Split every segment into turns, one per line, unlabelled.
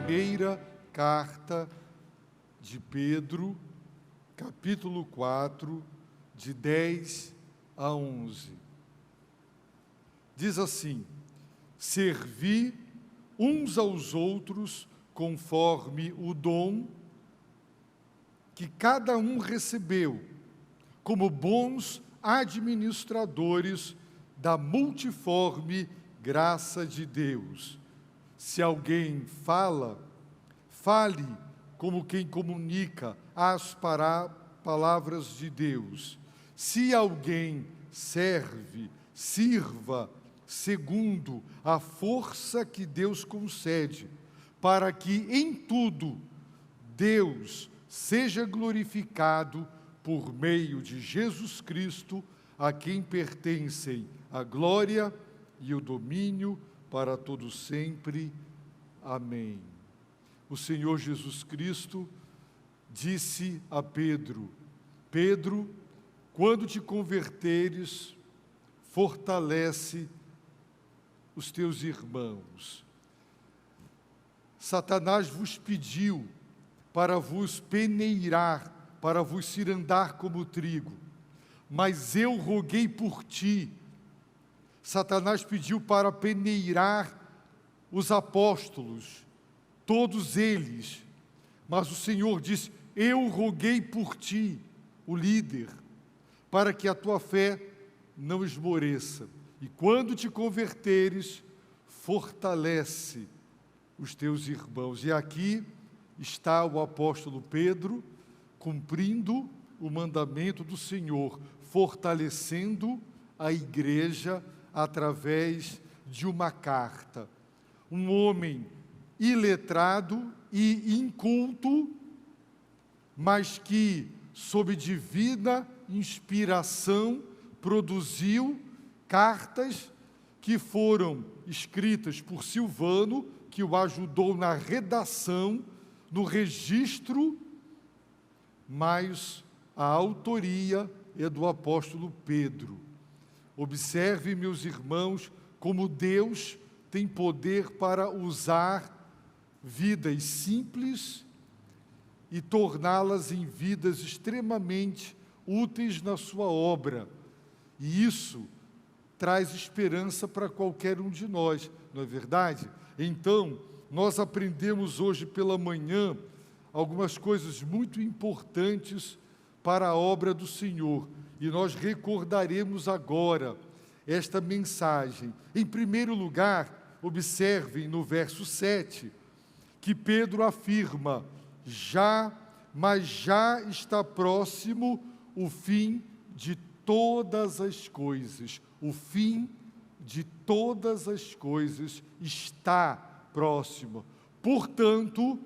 primeira carta de Pedro, capítulo 4, de 10 a 11. Diz assim: servi uns aos outros conforme o dom que cada um recebeu, como bons administradores da multiforme graça de Deus. Se alguém fala, fale como quem comunica as palavras de Deus. Se alguém serve, sirva segundo a força que Deus concede, para que em tudo Deus seja glorificado por meio de Jesus Cristo, a quem pertencem a glória e o domínio para todos sempre. Amém. O Senhor Jesus Cristo disse a Pedro: Pedro, quando te converteres, fortalece os teus irmãos. Satanás vos pediu para vos peneirar, para vos cirandar como trigo, mas eu roguei por ti. Satanás pediu para peneirar os apóstolos, todos eles, mas o Senhor disse: eu roguei por ti, o líder, para que a tua fé não esmoreça. E quando te converteres, fortalece os teus irmãos. E aqui está o apóstolo Pedro, cumprindo o mandamento do Senhor, fortalecendo a igreja através de uma carta. Um homem iletrado e inculto, mas que, sob divina inspiração, produziu cartas que foram escritas por Silvano, que o ajudou na redação, no registro, mas a autoria é do apóstolo Pedro. Observe, meus irmãos, como Deus tem poder para usar vidas simples e torná-las em vidas extremamente úteis na sua obra. E isso traz esperança para qualquer um de nós, não é verdade? Então, nós aprendemos hoje pela manhã algumas coisas muito importantes para a obra do Senhor. E nós recordaremos agora esta mensagem. Em primeiro lugar, observem no verso 7, que Pedro afirma: mas já está próximo o fim de todas as coisas. O fim de todas as coisas está próximo. Portanto,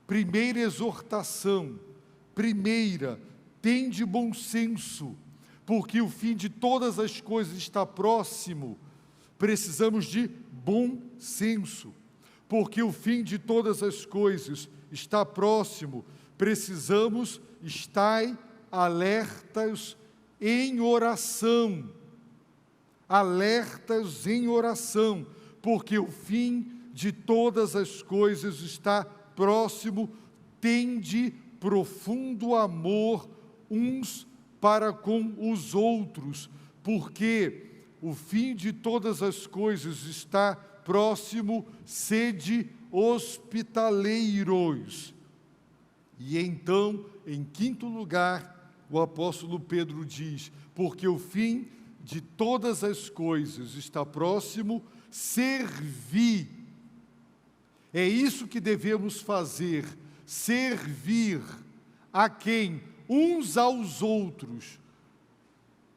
primeira exortação, tende bom senso, porque o fim de todas as coisas está próximo. Precisamos de bom senso, porque o fim de todas as coisas está próximo. Precisamos estar alertas em oração. Alertas em oração, porque o fim de todas as coisas está próximo. Tende profundo amor uns para com os outros, porque o fim de todas as coisas está próximo. Sede hospitaleiros. E então, em quinto lugar, o apóstolo Pedro diz: porque o fim de todas as coisas está próximo. Servir. É isso que devemos fazer, servir a quem? Uns aos outros,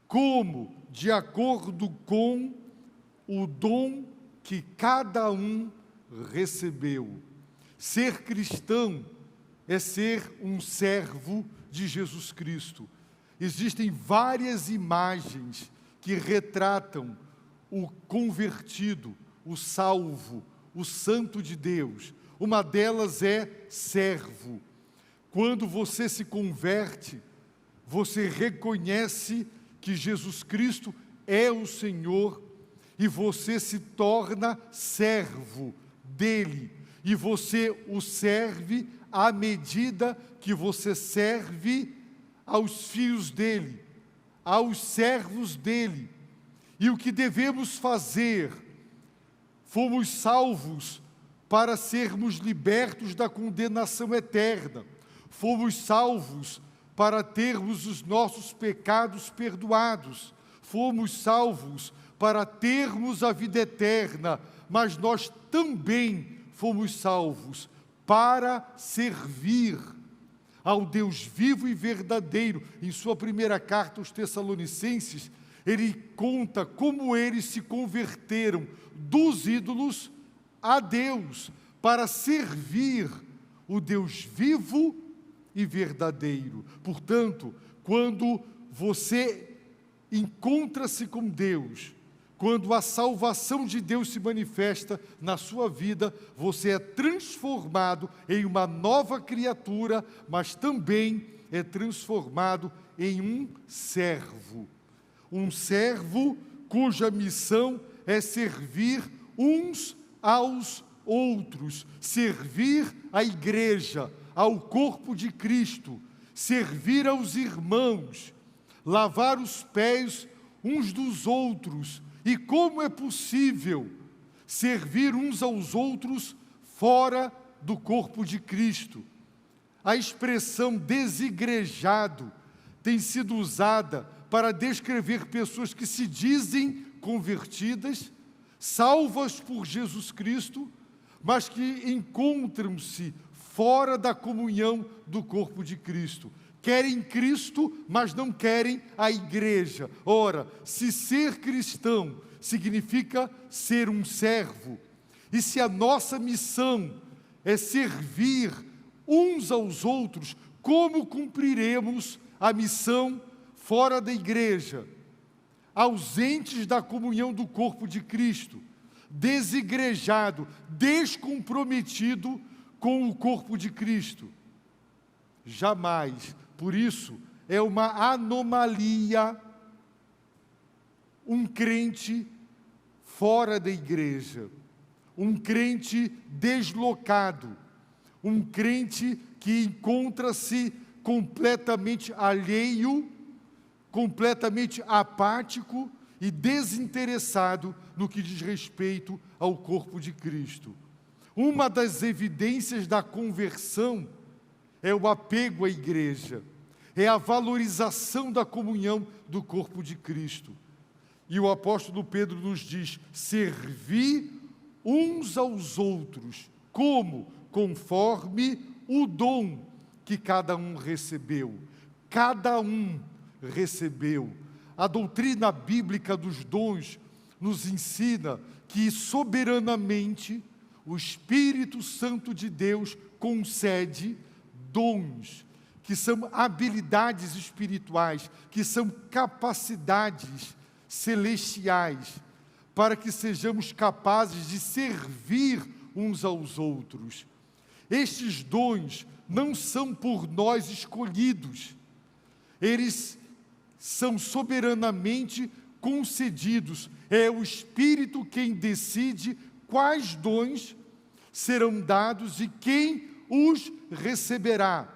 como? De acordo com o dom que cada um recebeu. Ser cristão é ser um servo de Jesus Cristo. Existem várias imagens que retratam o convertido, o salvo, o santo de Deus. Uma delas é servo. Quando você se converte, você reconhece que Jesus Cristo é o Senhor e você se torna servo dele. e você o serve à medida que você serve aos filhos dele, aos servos dele. E o que devemos fazer? Fomos salvos para sermos libertos da condenação eterna. Fomos salvos para termos os nossos pecados perdoados. Fomos salvos para termos a vida eterna, mas nós também fomos salvos para servir ao Deus vivo e verdadeiro. Em sua primeira carta aos Tessalonicenses, ele conta como eles se converteram dos ídolos a Deus, para servir o Deus vivo e verdadeiro. Portanto, quando você encontra-se com Deus, quando a salvação de Deus se manifesta na sua vida, você é transformado em uma nova criatura, mas também é transformado em um servo. Um servo cuja missão é servir uns aos outros, servir à igreja, ao corpo de Cristo, servir aos irmãos, lavar os pés uns dos outros. E como é possível servir uns aos outros fora do corpo de Cristo? A expressão desigrejado tem sido usada para descrever pessoas que se dizem convertidas, salvas por Jesus Cristo, mas que encontram-se fora da comunhão do corpo de Cristo. Querem Cristo, mas não querem a igreja. Ora, se ser cristão significa ser um servo, e se a nossa missão é servir uns aos outros, como cumpriremos a missão fora da igreja, ausentes da comunhão do corpo de Cristo, desigrejado, descomprometido com o corpo de Cristo? Jamais. Por isso, é uma anomalia um crente fora da igreja, um crente deslocado, um crente que encontra-se completamente alheio, completamente apático e desinteressado no que diz respeito ao corpo de Cristo. Uma das evidências da conversão é o apego à igreja, é a valorização da comunhão do corpo de Cristo. E o apóstolo Pedro nos diz: servi uns aos outros, como? Conforme o dom que cada um recebeu. Cada um recebeu. A doutrina bíblica dos dons nos ensina que soberanamente o Espírito Santo de Deus concede dons, que são habilidades espirituais, que são capacidades celestiais, para que sejamos capazes de servir uns aos outros. Estes dons não são por nós escolhidos, eles são soberanamente concedidos. É o Espírito quem decide quais dons serão dados e quem os receberá.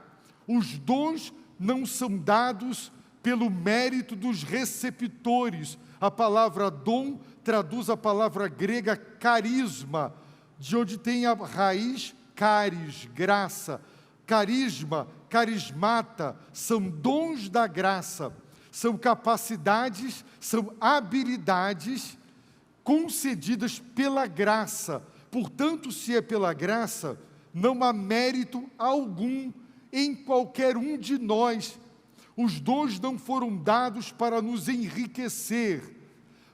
Os dons não são dados pelo mérito dos receptores. A palavra dom traduz a palavra grega carisma, de onde tem a raiz caris, graça. Carisma, carismata, são dons da graça, são capacidades, são habilidades concedidas pela graça. Portanto, se é pela graça, não há mérito algum em qualquer um de nós. Os dons não foram dados para nos enriquecer,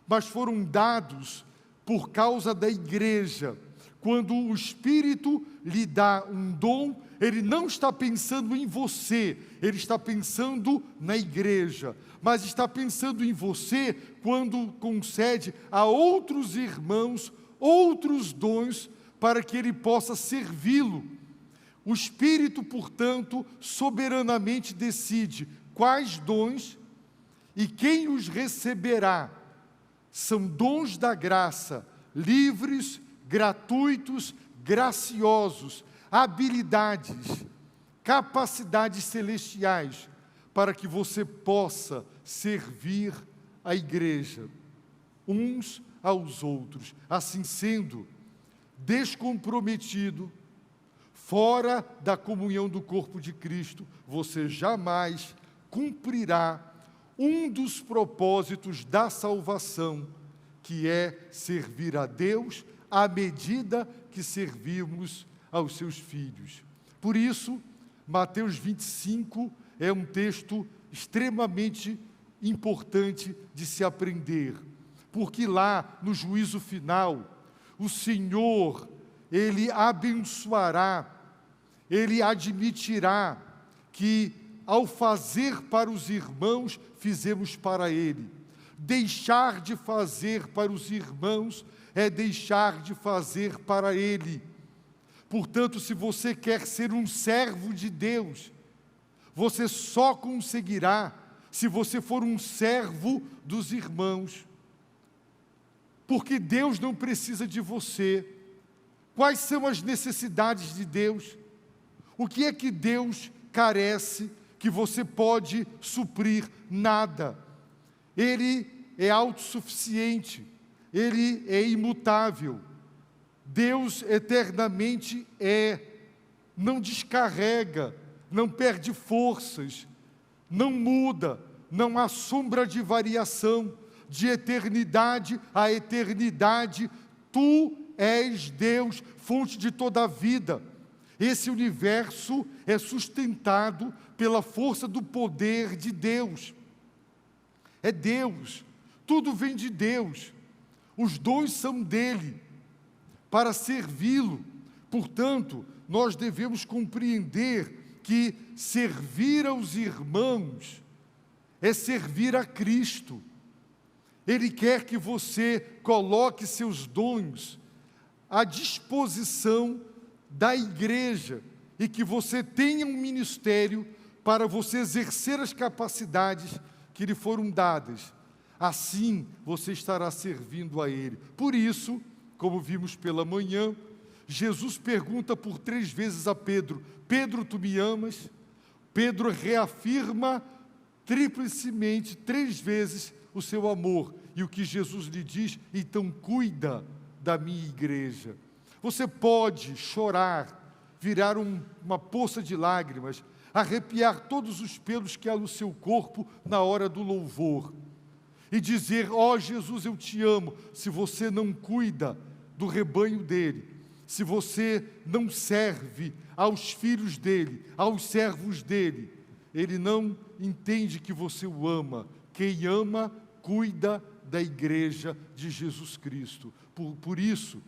mas foram dados por causa da igreja. Quando o Espírito lhe dá um dom, ele não está pensando em você, ele está pensando na igreja, mas está pensando em você quando concede a outros irmãos outros dons para que ele possa servi-lo. O Espírito, portanto, soberanamente decide quais dons e quem os receberá. São dons da graça, livres, gratuitos, graciosos, habilidades, capacidades celestiais, para que você possa servir a igreja, uns aos outros. Assim sendo, descomprometido, fora da comunhão do corpo de Cristo, você jamais cumprirá um dos propósitos da salvação, que é servir a Deus à medida que servimos aos seus filhos. Por isso, Mateus 25 é um texto extremamente importante de se aprender, porque lá, no juízo final, o Senhor, Ele abençoará, Ele admitirá que, ao fazer para os irmãos, fizemos para Ele. Deixar de fazer para os irmãos é deixar de fazer para Ele. Portanto, se você quer ser um servo de Deus, você só conseguirá se você for um servo dos irmãos. Porque Deus não precisa de você. Quais são as necessidades de Deus? O que é que Deus carece que você pode suprir? Nada. Ele é autossuficiente, Ele é imutável. Deus eternamente não descarrega, não perde forças, não muda, não há sombra de variação. De eternidade a eternidade, Tu és Deus, fonte de toda a vida. Esse universo é sustentado pela força do poder de Deus. É Deus, tudo vem de Deus, os dons são dele, para servi-lo. Portanto, nós devemos compreender que servir aos irmãos é servir a Cristo. Ele quer que você coloque seus dons à disposição da igreja e que você tenha um ministério para você exercer as capacidades que lhe foram dadas. Assim, você estará servindo a Ele. Por isso, como vimos pela manhã, Jesus pergunta por 3 vezes a Pedro: Pedro, tu me amas? Pedro reafirma triplicemente 3 vezes o seu amor. E o que Jesus lhe diz: então cuida da minha igreja. Você pode chorar, virar uma poça de lágrimas, arrepiar todos os pelos que há no seu corpo na hora do louvor, e dizer: ó Jesus, eu te amo. Se você não cuida do rebanho dele, se você não serve aos filhos dele, aos servos dele, ele não entende que você o ama. Quem ama, cuida da igreja de Jesus Cristo. Por isso,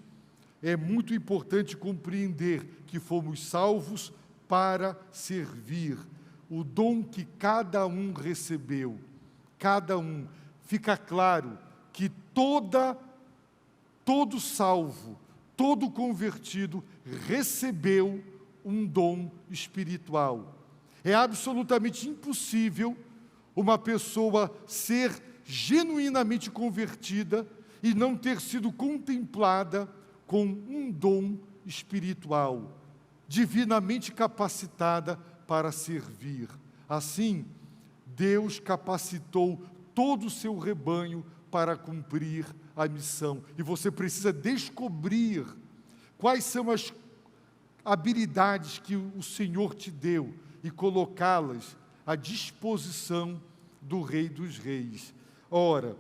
é muito importante compreender que fomos salvos para servir. O dom que cada um recebeu, cada um. Fica claro que todo salvo, todo convertido recebeu um dom espiritual. É absolutamente impossível uma pessoa ser genuinamente convertida e não ter sido contemplada com um dom espiritual, divinamente capacitada para servir. Assim, Deus capacitou todo o seu rebanho para cumprir a missão. E você precisa descobrir quais são as habilidades que o Senhor te deu e colocá-las à disposição do Rei dos Reis. Ora,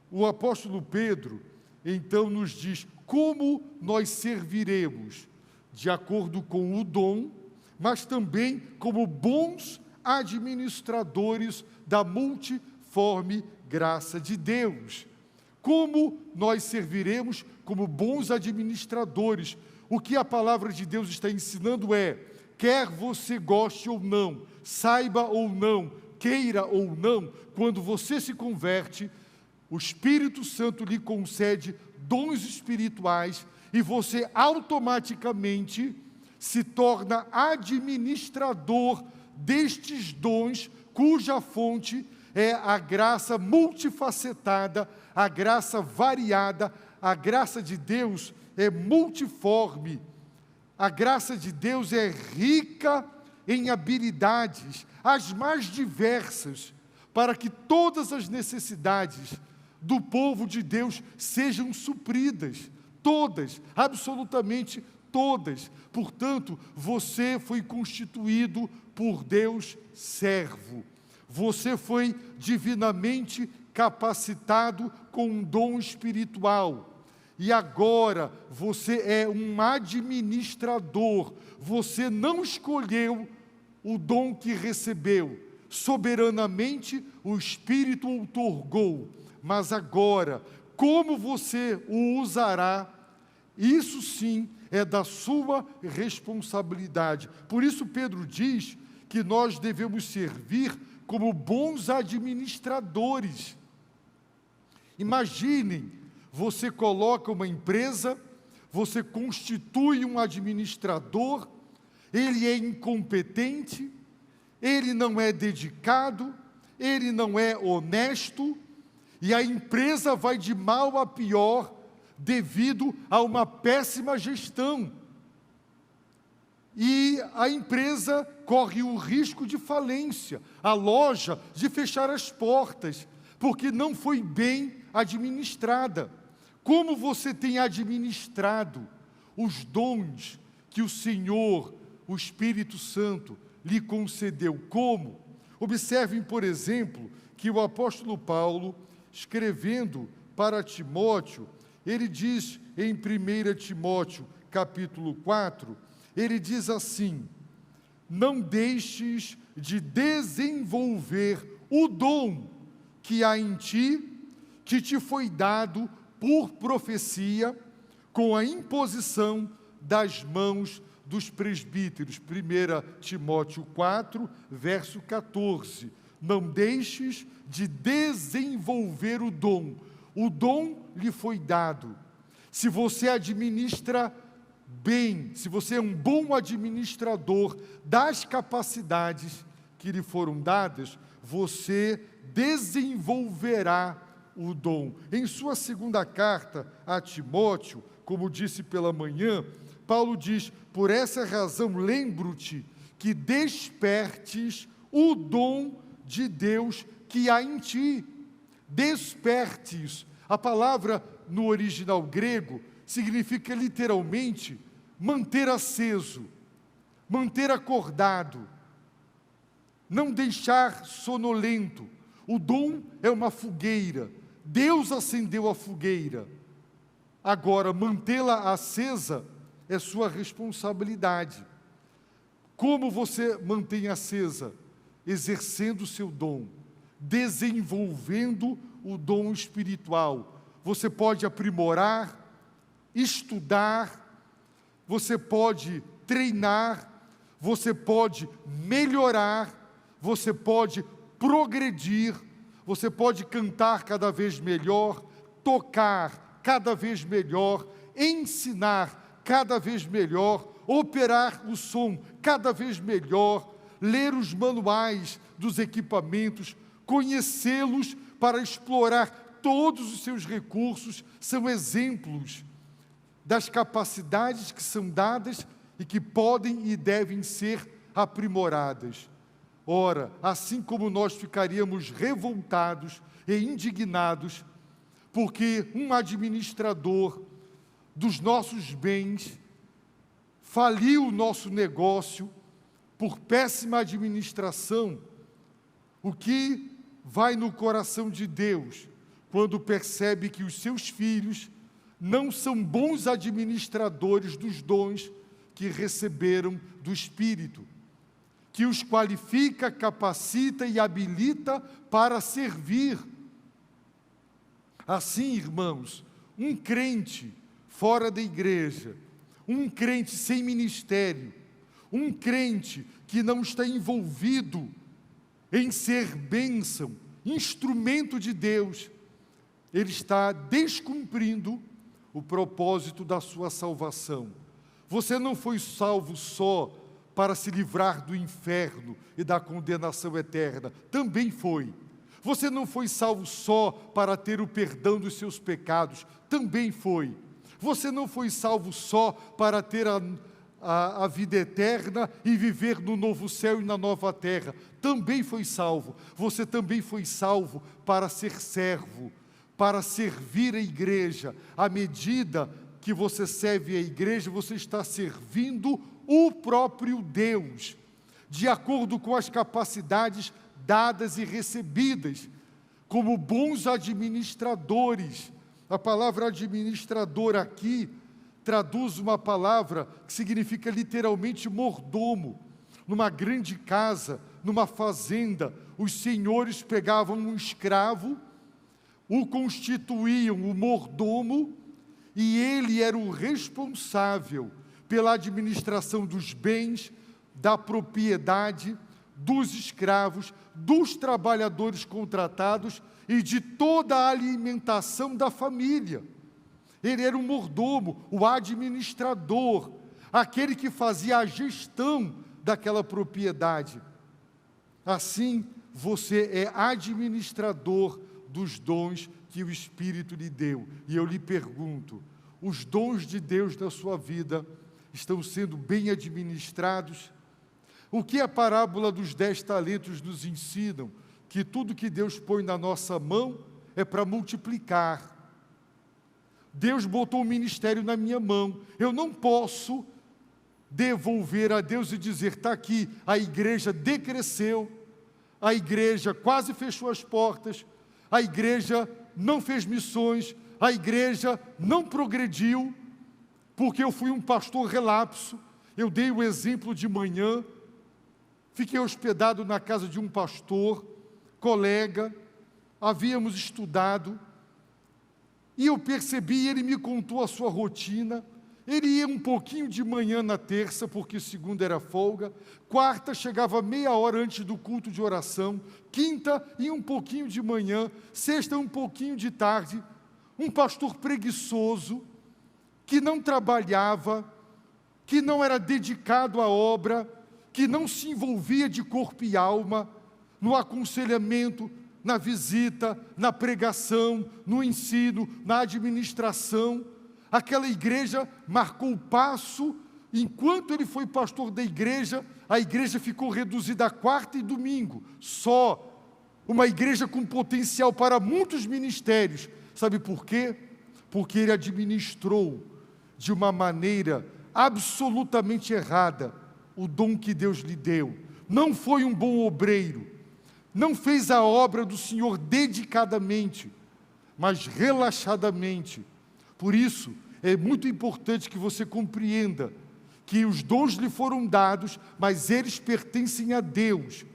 o apóstolo Pedro, então, nos diz como nós serviremos, de acordo com o dom, mas também como bons administradores da multiforme graça de Deus. Como nós serviremos como bons administradores? O que a palavra de Deus está ensinando é: quer você goste ou não, saiba ou não, queira ou não, quando você se converte, o Espírito Santo lhe concede dons espirituais e você automaticamente se torna administrador destes dons, cuja fonte é a graça multifacetada, a graça variada. A graça de Deus é multiforme. A graça de Deus é rica em habilidades, as mais diversas, para que todas as necessidades do povo de Deus sejam supridas. Todas, absolutamente todas. Portanto, você foi constituído por Deus servo. Você foi divinamente capacitado com um dom espiritual. E agora você é um administrador. Você não escolheu o dom que recebeu. Soberanamente o Espírito o outorgou. Mas agora, como você o usará, isso sim é da sua responsabilidade. Por isso Pedro diz que nós devemos servir como bons administradores. Imaginem, você coloca uma empresa, você constitui um administrador, ele é incompetente, ele não é dedicado, ele não é honesto, e a empresa vai de mal a pior devido a uma péssima gestão. E a empresa corre o risco de falência, a loja de fechar as portas, porque não foi bem administrada. Como você tem administrado os dons que o Senhor, o Espírito Santo, lhe concedeu? Como? Observem, por exemplo, que o apóstolo Paulo, escrevendo para Timóteo, ele diz em 1 Timóteo, capítulo 4, ele diz assim: não deixes de desenvolver o dom que há em ti, que te foi dado por profecia, com a imposição das mãos dos presbíteros. 1 Timóteo 4, verso 14. Não deixes de desenvolver o dom. O dom lhe foi dado. Se você administra bem, se você é um bom administrador das capacidades que lhe foram dadas, você desenvolverá o dom. Em sua segunda carta a Timóteo, como disse pela manhã, Paulo diz: por essa razão lembro-te que despertes o dom de Deus que há em ti. Despertes. A palavra no original grego significa literalmente manter aceso, manter acordado, não deixar sonolento. O dom é uma fogueira. Deus acendeu a fogueira. Agora, mantê-la acesa é sua responsabilidade. Como você mantém acesa? Exercendo o seu dom, desenvolvendo o dom espiritual. Você pode aprimorar, estudar, você pode treinar, você pode melhorar, você pode progredir, você pode cantar cada vez melhor, tocar cada vez melhor, ensinar cada vez melhor, operar o som cada vez melhor, ler os manuais dos equipamentos, conhecê-los para explorar todos os seus recursos, são exemplos das capacidades que são dadas e que podem e devem ser aprimoradas. Ora, assim como nós ficaríamos revoltados e indignados, porque um administrador dos nossos bens faliu o nosso negócio por péssima administração, o que vai no coração de Deus quando percebe que os seus filhos não são bons administradores dos dons que receberam do Espírito, que os qualifica, capacita e habilita para servir. Assim, irmãos, um crente fora da igreja, um crente sem ministério, um crente que não está envolvido em ser bênção, instrumento de Deus, ele está descumprindo o propósito da sua salvação. Você não foi salvo só para se livrar do inferno e da condenação eterna, também foi. Você não foi salvo só para ter o perdão dos seus pecados, também foi. Você não foi salvo só para ter a vida eterna e viver no novo céu e na nova terra. Também foi salvo. Você também foi salvo para ser servo, para servir a igreja. À medida que você serve a igreja, você está servindo o próprio Deus, de acordo com as capacidades dadas e recebidas, como bons administradores. A palavra administrador aqui traduz uma palavra que significa literalmente mordomo. Numa grande casa, numa fazenda, os senhores pegavam um escravo, o constituíam o mordomo, e ele era o responsável pela administração dos bens, da propriedade, dos escravos, dos trabalhadores contratados e de toda a alimentação da família. Ele era o mordomo, o administrador, aquele que fazia a gestão daquela propriedade. Assim, você é administrador dos dons que o Espírito lhe deu. E eu lhe pergunto, os dons de Deus na sua vida estão sendo bem administrados? O que a parábola dos 10 talentos nos ensina? Que tudo que Deus põe na nossa mão é para multiplicar. Deus botou um ministério na minha mão. Eu não posso devolver a Deus e dizer, está aqui, a igreja decresceu, a igreja quase fechou as portas, a igreja não fez missões, a igreja não progrediu, porque eu fui um pastor relapso. Eu dei o exemplo de manhã, fiquei hospedado na casa de um pastor, colega, havíamos estudado, e eu percebi, ele me contou a sua rotina. Ele ia um pouquinho de manhã na terça, porque segunda era folga, quarta chegava meia hora antes do culto de oração, quinta ia um pouquinho de manhã, sexta um pouquinho de tarde. Um pastor preguiçoso, que não trabalhava, que não era dedicado à obra, que não se envolvia de corpo e alma no aconselhamento, na visita, na pregação, no ensino, na administração. Aquela igreja marcou o passo. Enquanto ele foi pastor da igreja, a igreja ficou reduzida a quarta e domingo. Só uma igreja com potencial para muitos ministérios. Sabe por quê? Porque ele administrou de uma maneira absolutamente errada o dom que Deus lhe deu. Não foi um bom obreiro, não fez a obra do Senhor dedicadamente, mas relaxadamente. Por isso, é muito importante que você compreenda que os dons lhe foram dados, mas eles pertencem a Deus.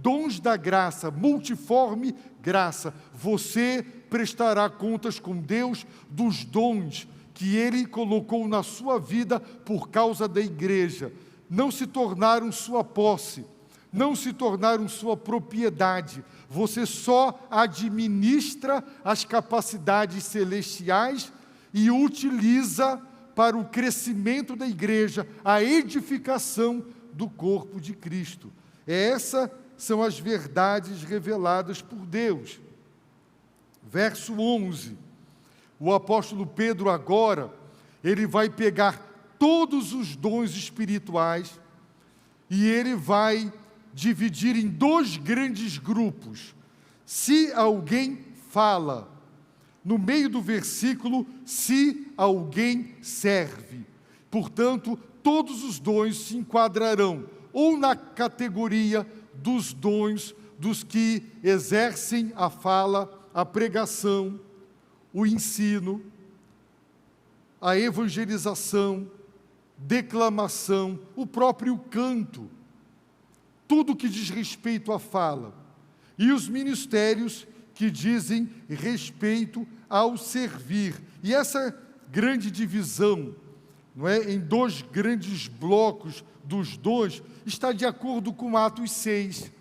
Dons da graça, multiforme graça. Você prestará contas com Deus dos dons que Ele colocou na sua vida por causa da igreja. Não se tornaram sua posse, não se tornaram sua propriedade. Você só administra as capacidades celestiais e utiliza para o crescimento da igreja, a edificação do corpo de Cristo. Essas são as verdades reveladas por Deus. Verso 11, o apóstolo Pedro agora, ele vai pegar todos os dons espirituais e ele vai dividir em 2 grandes grupos. Se alguém fala, no meio do versículo, se alguém serve. Portanto, todos os dons se enquadrarão ou na categoria dos dons dos que exercem a fala, a pregação, o ensino, a evangelização, declamação, o próprio canto, tudo que diz respeito à fala, e os ministérios que dizem respeito ao servir. E essa grande divisão, não é, em 2 grandes blocos dos dons, está de acordo com Atos 6.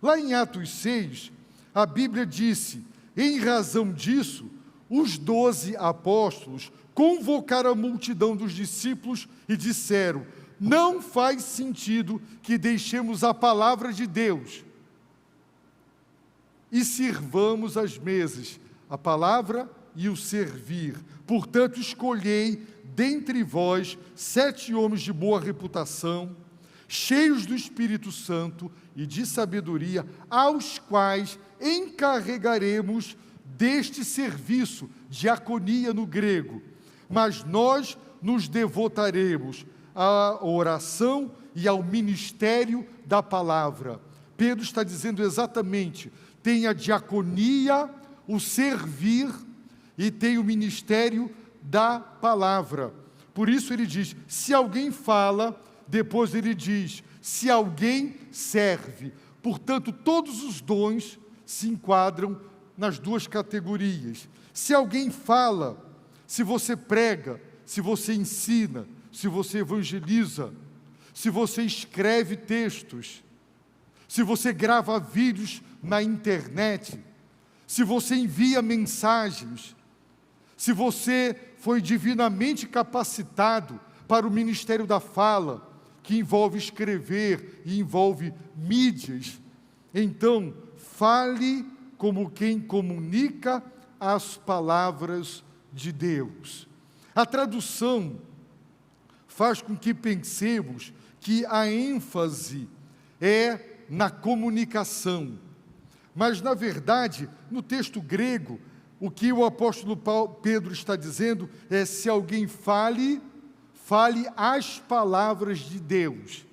Lá em Atos 6, a Bíblia disse, em razão disso, os 12 apóstolos convocaram a multidão dos discípulos e disseram, não faz sentido que deixemos a palavra de Deus e sirvamos as mesas, a palavra e o servir. Portanto, escolhei dentre vós 7 homens de boa reputação, cheios do Espírito Santo e de sabedoria, aos quais encarregaremos deste serviço, diaconia no grego, mas nós nos devotaremos à oração e ao ministério da palavra. Pedro está dizendo exatamente, tem a diaconia, o servir, e tem o ministério da palavra. Por isso ele diz, se alguém fala, depois ele diz, se alguém serve. Portanto, todos os dons se enquadram nas duas categorias. Se alguém fala, se você prega, se você ensina, se você evangeliza, se você escreve textos, se você grava vídeos na internet, se você envia mensagens, se você foi divinamente capacitado para o ministério da fala, que envolve escrever e envolve mídias, então fale como quem comunica as palavras de Deus. A tradução faz com que pensemos que a ênfase é na comunicação. Mas, na verdade, no texto grego, o que o apóstolo Pedro está dizendo é: se alguém fale as palavras de Deus.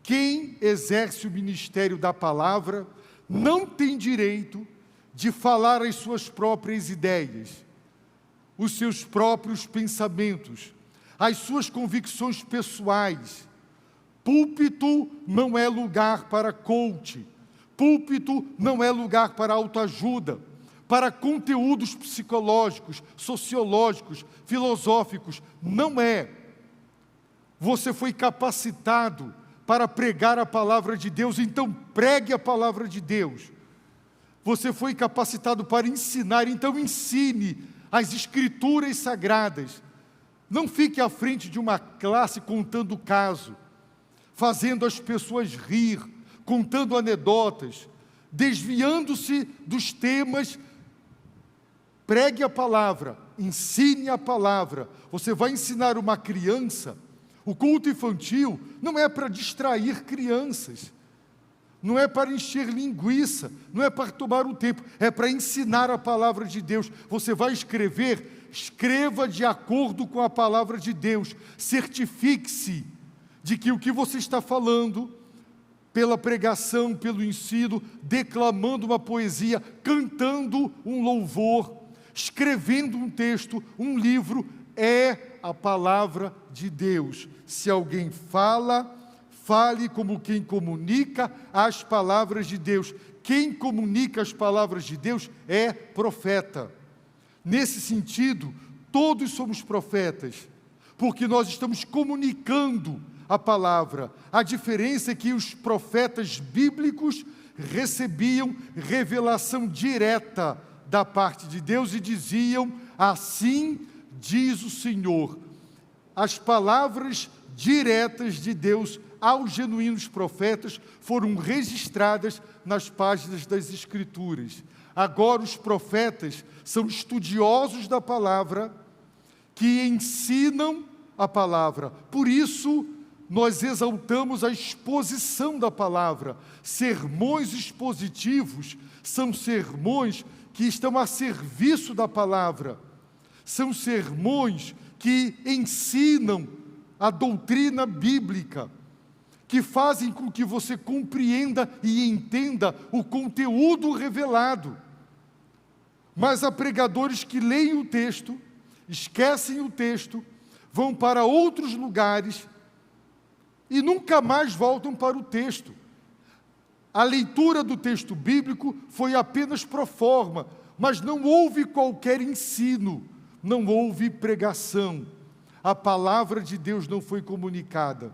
Quem exerce o ministério da palavra não tem direito de falar as suas próprias ideias, os seus próprios pensamentos, as suas convicções pessoais. Púlpito não é lugar para coach, púlpito não é lugar para autoajuda, para conteúdos psicológicos, sociológicos, filosóficos, não é. Você foi capacitado para pregar a palavra de Deus, então pregue a palavra de Deus. Você foi capacitado para ensinar, então ensine as escrituras sagradas. Não fique à frente de uma classe contando caso, fazendo as pessoas rir, contando anedotas, desviando-se dos temas. Pregue a palavra, ensine a palavra. Você vai ensinar uma criança. O culto infantil não é para distrair crianças, não é para encher linguiça, não é para tomar um tempo, é para ensinar a palavra de Deus. Você vai escrever, escreva de acordo com a palavra de Deus. Certifique-se de que o que você está falando, pela pregação, pelo ensino, declamando uma poesia, cantando um louvor, escrevendo um texto, um livro, é a palavra de Deus. Se alguém fala, fale como quem comunica as palavras de Deus. Quem comunica as palavras de Deus é profeta. Nesse sentido, todos somos profetas, porque nós estamos comunicando a palavra. A diferença é que os profetas bíblicos recebiam revelação direta da parte de Deus e diziam: assim diz o Senhor. As palavras diretas de Deus aos genuínos profetas foram registradas nas páginas das Escrituras. Agora os profetas são estudiosos da palavra, que ensinam a palavra. Por isso, nós exaltamos a exposição da palavra. Sermões expositivos são sermões que estão a serviço da palavra. São sermões que ensinam a doutrina bíblica, que fazem com que você compreenda e entenda o conteúdo revelado. Mas há pregadores que leem o texto, esquecem o texto, vão para outros lugares e nunca mais voltam para o texto. A leitura do texto bíblico foi apenas pro forma, mas não houve qualquer ensino, não houve pregação. A palavra de Deus não foi comunicada.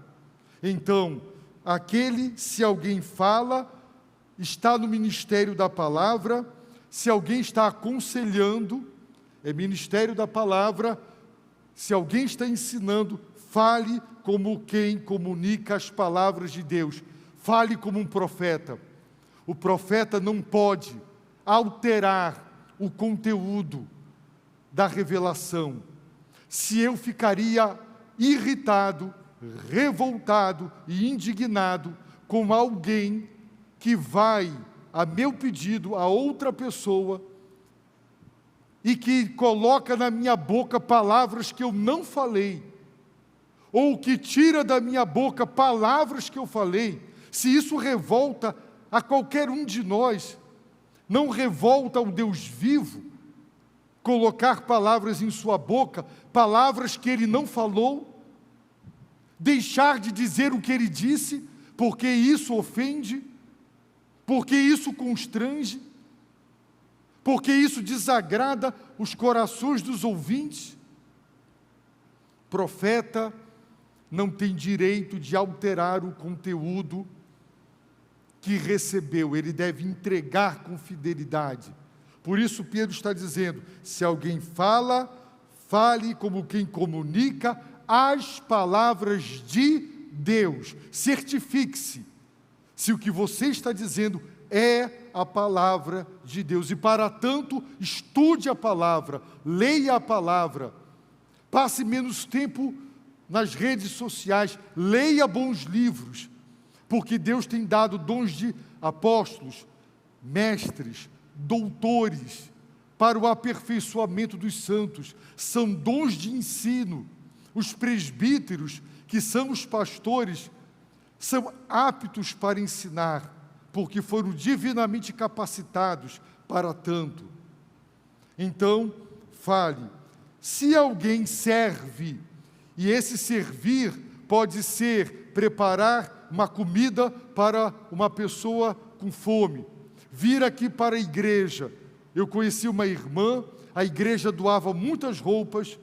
Então, se alguém fala, está no ministério da palavra. Se alguém está aconselhando, é ministério da palavra. Se alguém está ensinando, fale como quem comunica as palavras de Deus. Fale como um profeta. O profeta não pode alterar o conteúdo da revelação. se eu ficaria irritado, revoltado e indignado com alguém que vai, a meu pedido, a outra pessoa, e que coloca na minha boca palavras que eu não falei, ou que tira da minha boca palavras que eu falei, se isso revolta a qualquer um de nós, não revolta ao Deus vivo, colocar palavras em sua boca, palavras que Ele não falou, deixar de dizer o que Ele disse, porque isso ofende, porque isso constrange, porque isso desagrada os corações dos ouvintes. Profeta não tem direito de alterar o conteúdo que recebeu, ele deve entregar com fidelidade. Por isso Pedro está dizendo, se alguém fala, fale como quem comunica as palavras de Deus. Certifique-se se o que você está dizendo é a palavra de Deus. E para tanto, estude a palavra, leia a palavra, passe menos tempo nas redes sociais, leia bons livros, porque Deus tem dado dons de apóstolos, mestres, doutores, para o aperfeiçoamento dos santos. São dons de ensino. Os presbíteros, que são os pastores, são aptos para ensinar, porque foram divinamente capacitados para tanto. Então, fale. Se alguém serve, e esse servir pode ser preparar uma comida para uma pessoa com fome, vir aqui para a igreja. Eu conheci uma irmã, a igreja doava muitas roupas,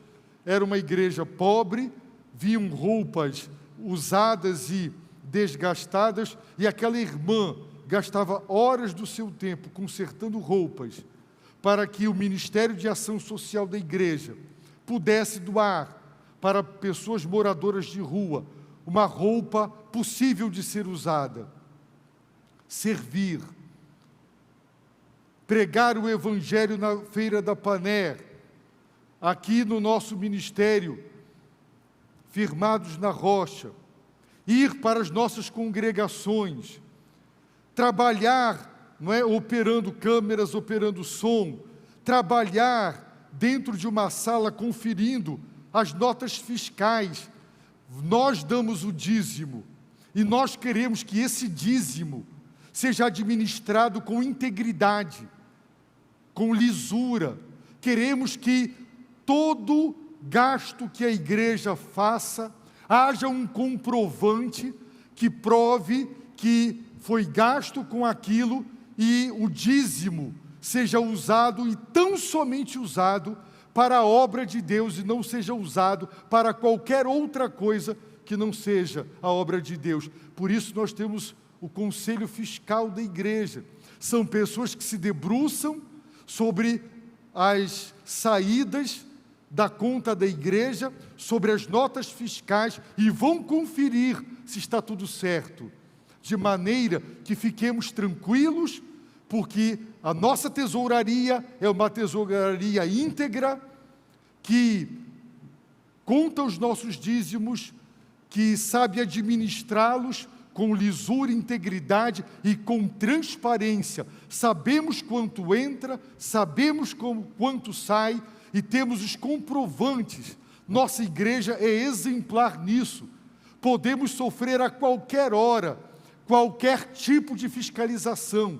era uma igreja pobre, vinham roupas usadas e desgastadas, e aquela irmã gastava horas do seu tempo consertando roupas, para que o Ministério de Ação Social da igreja pudesse doar para pessoas moradoras de rua uma roupa possível de ser usada. Servir. Pregar o Evangelho na Feira da Paner, aqui no nosso ministério, firmados na rocha. Ir para as nossas congregações. Trabalhar, não é, operando câmeras, operando som. Trabalhar dentro de uma sala conferindo as notas fiscais. Nós damos o dízimo e nós queremos que esse dízimo seja administrado com integridade, com lisura. Queremos que todo gasto que a igreja faça, haja um comprovante que prove que foi gasto com aquilo e o dízimo seja usado e tão somente usado para a obra de Deus e não seja usado para qualquer outra coisa que não seja a obra de Deus. Por isso nós temos o Conselho Fiscal da Igreja. São pessoas que se debruçam sobre as saídas da conta da igreja, sobre as notas fiscais e vão conferir se está tudo certo, de maneira que fiquemos tranquilos, porque a nossa tesouraria é uma tesouraria íntegra, que conta os nossos dízimos, que sabe administrá-los com lisura, integridade e com transparência. Sabemos quanto entra, sabemos quanto sai e temos os comprovantes. Nossa igreja é exemplar nisso. Podemos sofrer a qualquer hora, qualquer tipo de fiscalização,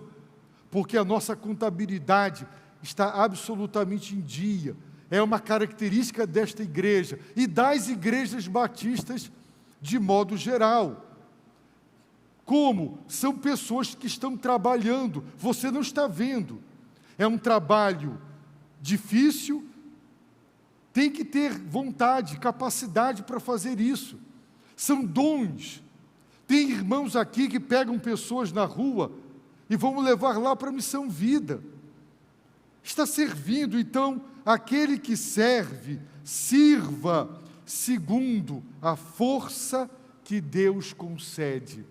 porque a nossa contabilidade está absolutamente em dia. É uma característica desta igreja e das igrejas batistas de modo geral. Como? São pessoas que estão trabalhando, você não está vendo. É um trabalho difícil, tem que ter vontade, capacidade para fazer isso. São dons. Tem irmãos aqui que pegam pessoas na rua e vão levar lá para a Missão Vida. Está servindo, então, aquele que serve, sirva segundo a força que Deus concede.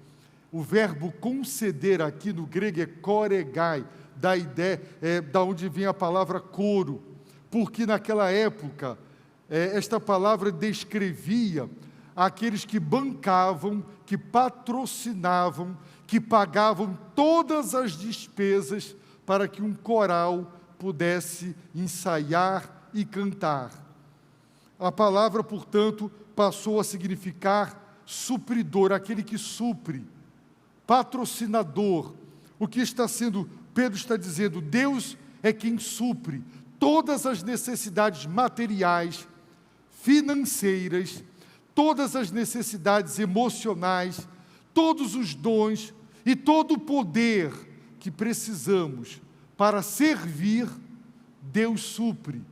O verbo conceder aqui no grego é koregai, da ideia, da onde vem a palavra coro, porque naquela época esta palavra descrevia aqueles que bancavam, que patrocinavam, que pagavam todas as despesas para que um coral pudesse ensaiar e cantar. A palavra, portanto, passou a significar supridor, aquele que supre, patrocinador. O que Pedro está dizendo, Deus é quem supre todas as necessidades materiais, financeiras, todas as necessidades emocionais, todos os dons e todo o poder que precisamos para servir, Deus supre,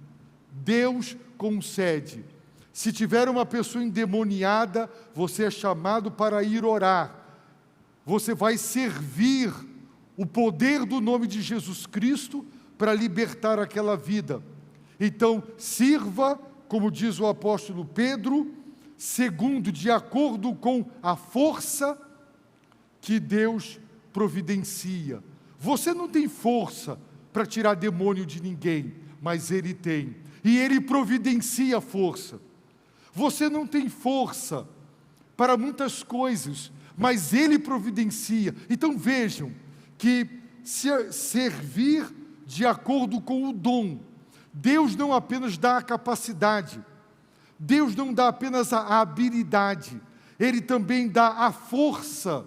Deus concede. Se tiver uma pessoa endemoniada, você é chamado para ir orar. Você vai servir o poder do nome de Jesus Cristo para libertar aquela vida. Então, sirva, como diz o apóstolo Pedro, segundo, de acordo com a força que Deus providencia. Você não tem força para tirar demônio de ninguém, mas Ele tem. E Ele providencia força. Você não tem força para muitas coisas, mas Ele providencia. Então vejam que servir de acordo com o dom. Deus não apenas dá a capacidade, Deus não dá apenas a habilidade, Ele também dá a força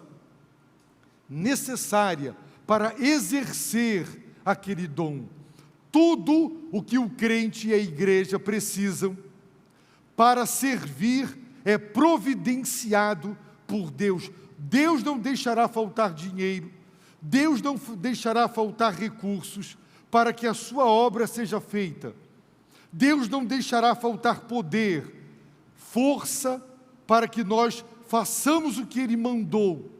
necessária para exercer aquele dom. Tudo o que o crente e a igreja precisam para servir é providenciado por Deus. Deus não deixará faltar dinheiro, Deus não deixará faltar recursos para que a sua obra seja feita. Deus não deixará faltar poder, força para que nós façamos o que Ele mandou.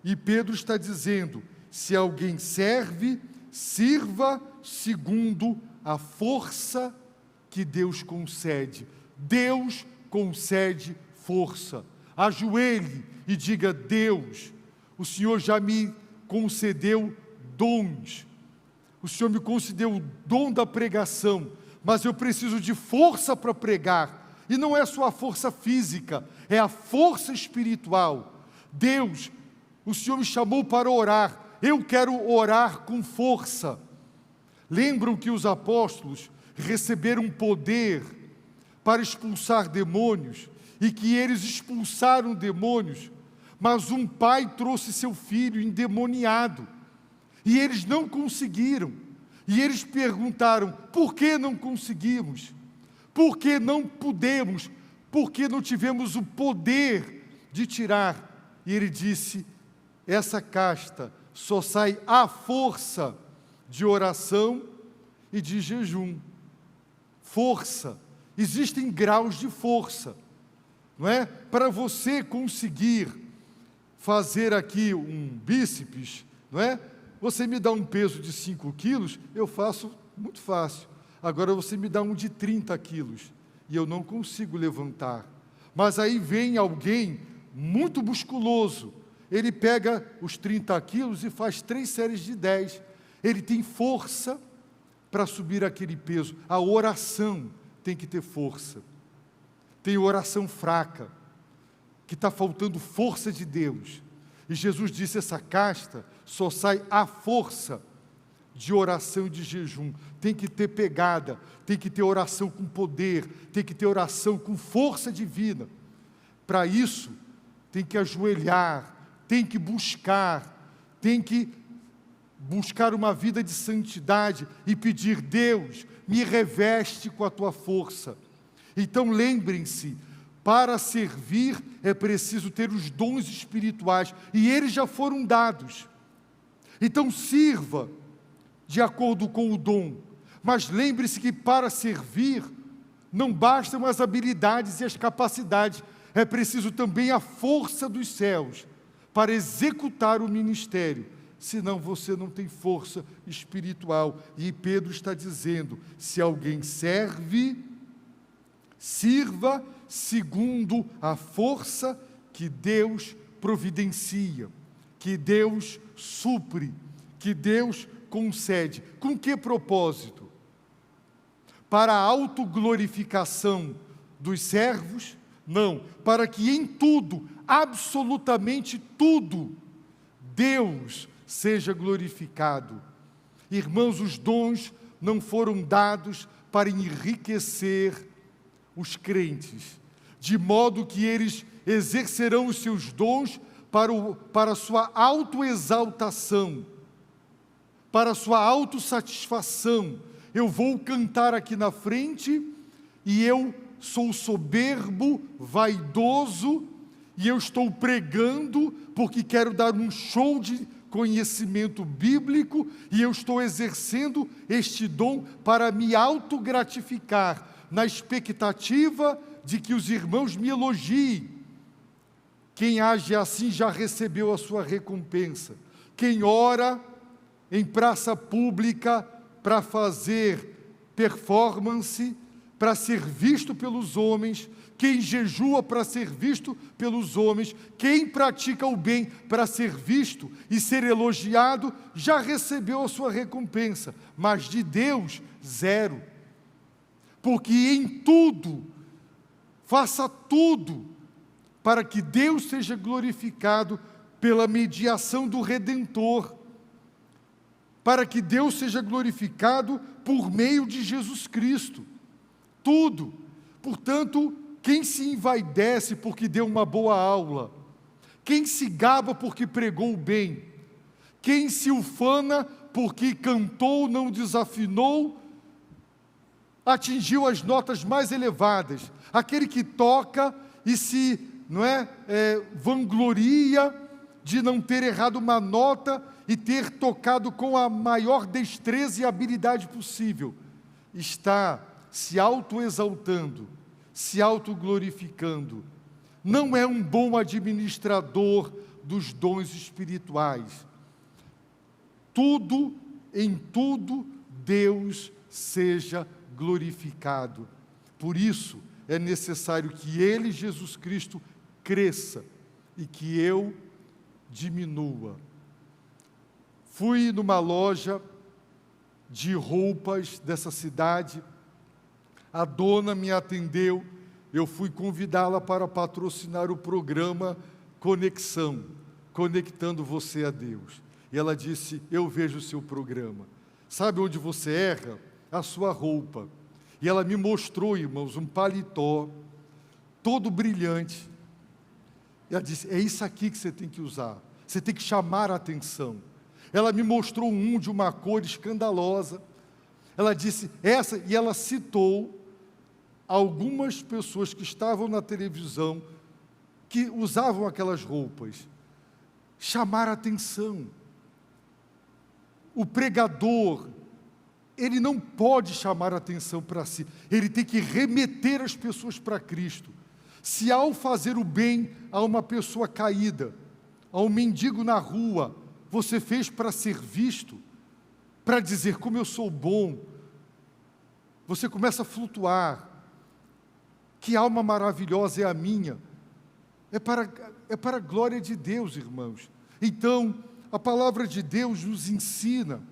E Pedro está dizendo, se alguém serve, sirva segundo a força que Deus concede. Deus concede força. Ajoelhe e diga, Deus, o Senhor já me concedeu dons. O Senhor me concedeu o dom da pregação, mas eu preciso de força para pregar. E não é só a força física, é a força espiritual. Deus, o Senhor me chamou para orar. Eu quero orar com força. Lembram que os apóstolos receberam poder para expulsar demônios e que eles expulsaram demônios, mas um pai trouxe seu filho endemoniado e eles não conseguiram. E eles perguntaram, por que não conseguimos? Por que não pudemos? Por que não tivemos o poder de tirar? E ele disse, essa casta só sai à força de oração e de jejum. Força. Existem graus de força, não é? Para você conseguir fazer aqui um bíceps, não é? Você me dá um peso de 5 quilos, eu faço muito fácil. Agora você me dá um de 30 quilos e eu não consigo levantar. Mas aí vem alguém muito musculoso, ele pega os 30 quilos e faz 3 séries de 10. Ele tem força para subir aquele peso. A oração tem que ter força. Tem oração fraca, que está faltando força de Deus. E Jesus disse, essa casta só sai à força de oração e de jejum. Tem que ter pegada, tem que ter oração com poder, tem que ter oração com força divina. Para isso, tem que ajoelhar, tem que buscar uma vida de santidade e pedir, Deus, me reveste com a tua força. Então lembrem-se, para servir é preciso ter os dons espirituais, e eles já foram dados. Então sirva de acordo com o dom, mas lembre-se que para servir não bastam as habilidades e as capacidades, é preciso também a força dos céus para executar o ministério. Senão você não tem força espiritual. E Pedro está dizendo, se alguém serve, sirva segundo a força que Deus providencia, que Deus supre, que Deus concede. Com que propósito? para a autoglorificação dos servos, não, para que em tudo, absolutamente tudo, Deus seja glorificado. Irmãos, os dons não foram dados para enriquecer os crentes, de modo que eles exercerão os seus dons para a sua autoexaltação, para a sua autossatisfação. Eu vou cantar aqui na frente e eu sou soberbo, vaidoso, e eu estou pregando porque quero dar um show de conhecimento bíblico e eu estou exercendo este dom para me autogratificar, na expectativa de que os irmãos me elogiem. Quem age assim já recebeu a sua recompensa. Quem ora em praça pública para fazer performance, para ser visto pelos homens, quem jejua para ser visto pelos homens, quem pratica o bem para ser visto e ser elogiado, já recebeu a sua recompensa. Mas de Deus, zero. Porque em tudo, faça tudo, para que Deus seja glorificado pela mediação do Redentor, para que Deus seja glorificado por meio de Jesus Cristo. Tudo. Portanto, quem se envaidece porque deu uma boa aula, quem se gaba porque pregou bem, quem se ufana porque cantou, não desafinou, atingiu as notas mais elevadas, aquele que toca e se vangloria de não ter errado uma nota e ter tocado com a maior destreza e habilidade possível, está se autoexaltando, se autoglorificando. Não é um bom administrador dos dons espirituais. Tudo, em tudo, Deus seja glorificado. Por isso, é necessário que Ele, Jesus Cristo, cresça e que eu diminua. Fui numa loja de roupas dessa cidade, a dona me atendeu, eu fui convidá-la para patrocinar o programa Conexão, conectando você a Deus. E ela disse, eu vejo o seu programa. Sabe onde você erra? A sua roupa. E ela me mostrou, irmãos, um paletó, todo brilhante. E ela disse, é isso aqui que você tem que usar. Você tem que chamar a atenção. Ela me mostrou um de uma cor escandalosa. Ela disse, essa, e ela citou algumas pessoas que estavam na televisão, que usavam aquelas roupas. Chamar a atenção. O pregador, ele não pode chamar a atenção para si, ele tem que remeter as pessoas para Cristo. Se ao fazer o bem a uma pessoa caída, a um mendigo na rua, você fez para ser visto, para dizer como eu sou bom, você começa a flutuar. Que alma maravilhosa é a minha. É para a glória de Deus, irmãos. Então, a palavra de Deus nos ensina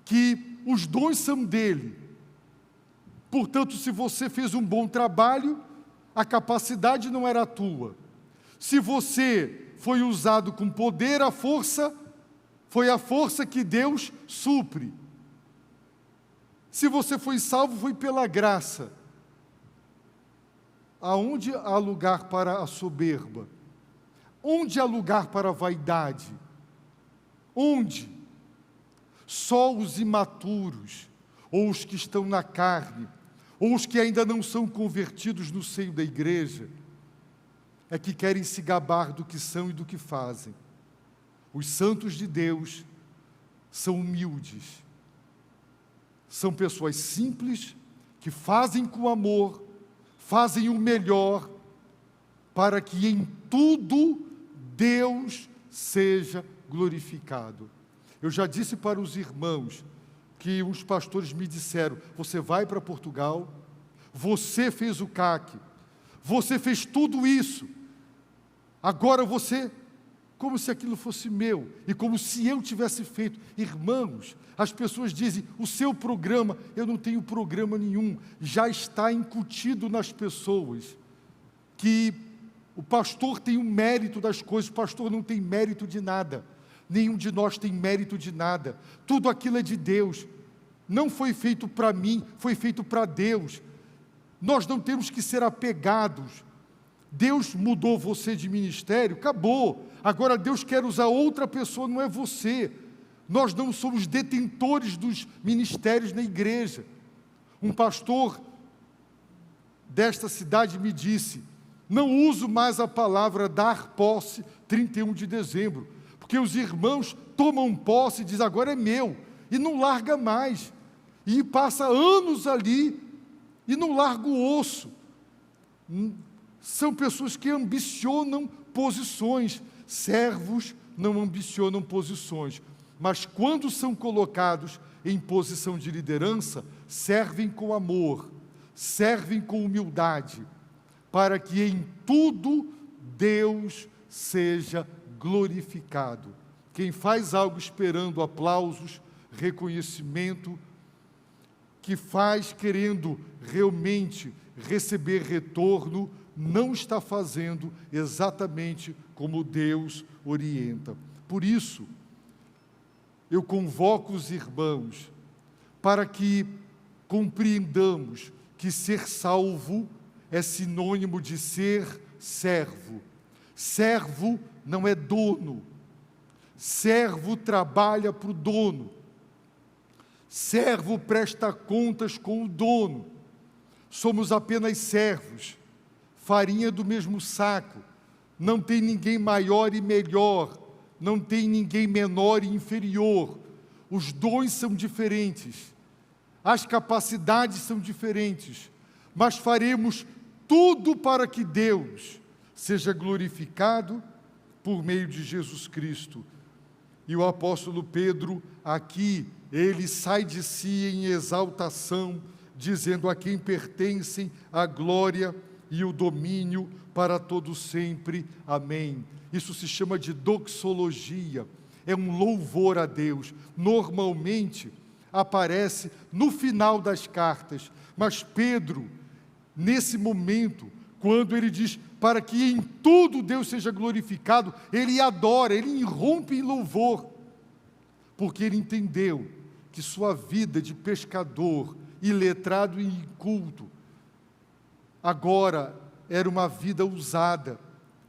que os dons são dele. Portanto, se você fez um bom trabalho, a capacidade não era tua. Se você foi usado com poder, a força foi a força que Deus supre. Se você foi salvo, foi pela graça. Aonde há lugar para a soberba? Onde há lugar para a vaidade? Onde? Só os imaturos, ou os que estão na carne, ou os que ainda não são convertidos no seio da igreja, é que querem se gabar do que são e do que fazem. Os santos de Deus são humildes, são pessoas simples, que fazem com amor, fazem o melhor, para que em tudo Deus seja glorificado. Eu já disse para os irmãos, que os pastores me disseram, você vai para Portugal, você fez o CAC, você fez tudo isso, agora você como se aquilo fosse meu, e como se eu tivesse feito. Irmãos, as pessoas dizem, o seu programa, eu não tenho programa nenhum, já está incutido nas pessoas, que o pastor tem o mérito das coisas, o pastor não tem mérito de nada, nenhum de nós tem mérito de nada, tudo aquilo é de Deus, não foi feito para mim, foi feito para Deus. Nós não temos que ser apegados. Deus mudou você de ministério, acabou. Agora Deus quer usar outra pessoa, não é você. Nós não somos detentores dos ministérios na igreja. Um pastor desta cidade me disse, não uso mais a palavra dar posse 31 de dezembro, porque os irmãos tomam posse e dizem, agora é meu, e não larga mais. E passa anos ali e não larga o osso. São pessoas que ambicionam posições. Servos não ambicionam posições, mas quando são colocados em posição de liderança, servem com amor, servem com humildade, para que em tudo Deus seja glorificado. Quem faz algo esperando aplausos, reconhecimento, que faz querendo realmente receber retorno, não está fazendo exatamente como Deus orienta. Por isso, eu convoco os irmãos para que compreendamos que ser salvo é sinônimo de ser servo. Servo não é dono. Servo trabalha para o dono. Servo presta contas com o dono. Somos apenas servos, farinha do mesmo saco. Não tem ninguém maior e melhor, não tem ninguém menor e inferior. Os dons são diferentes, as capacidades são diferentes, mas faremos tudo para que Deus seja glorificado por meio de Jesus Cristo. E o apóstolo Pedro, aqui, ele sai de si em exaltação, dizendo a quem pertencem a glória e o domínio para todo sempre. Amém. Isso se chama de doxologia, é um louvor a Deus. Normalmente aparece no final das cartas, mas Pedro, nesse momento, quando ele diz para que em tudo Deus seja glorificado, ele adora, ele irrompe em louvor, porque ele entendeu que sua vida de pescador, iletrado e inculto, agora era uma vida usada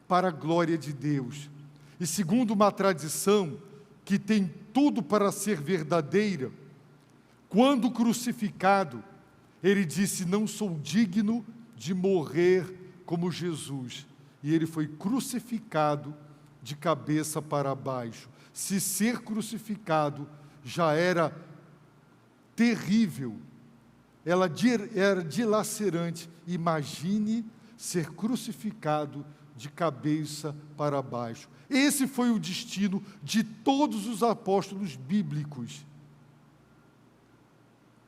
para a glória de Deus. E segundo uma tradição que tem tudo para ser verdadeira, quando crucificado, ele disse, não sou digno de morrer como Jesus. E ele foi crucificado de cabeça para baixo. Se ser crucificado já era terrível, era dilacerante, imagine ser crucificado de cabeça para baixo. Esse foi o destino de todos os apóstolos bíblicos.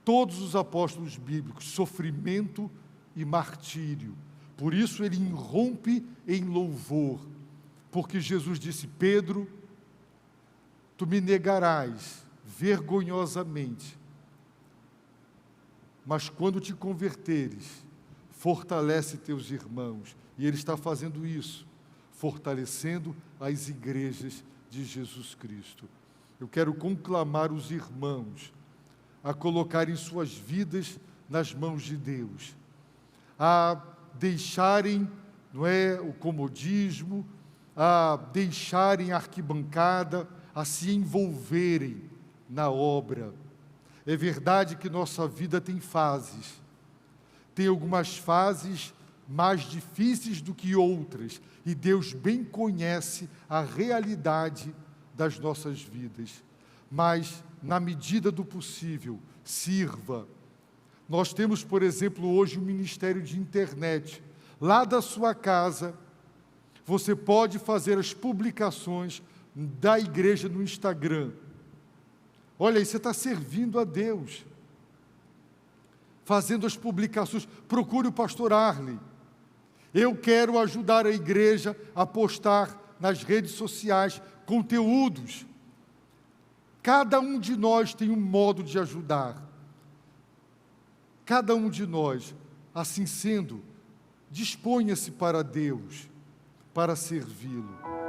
Todos os apóstolos bíblicos, sofrimento e martírio. Por isso ele irrompe em louvor, porque Jesus disse, Pedro, tu me negarás vergonhosamente, mas quando te converteres, fortalece teus irmãos. E ele está fazendo isso, fortalecendo as igrejas de Jesus Cristo. Eu quero conclamar os irmãos a colocarem suas vidas nas mãos de Deus, a deixarem, o comodismo, a deixarem a arquibancada, a se envolverem na obra. É verdade que nossa vida tem fases, tem algumas fases mais difíceis do que outras, e Deus bem conhece a realidade das nossas vidas, mas na medida do possível, sirva. Nós temos, por exemplo, hoje um ministério de internet. Lá da sua casa, você pode fazer as publicações da igreja no Instagram. Olha aí, você está servindo a Deus, fazendo as publicações. Procure o pastor Arley. Eu quero ajudar a igreja a postar nas redes sociais, conteúdos. Cada um de nós tem um modo de ajudar. Cada um de nós, assim sendo, disponha-se para Deus, para servi-lo.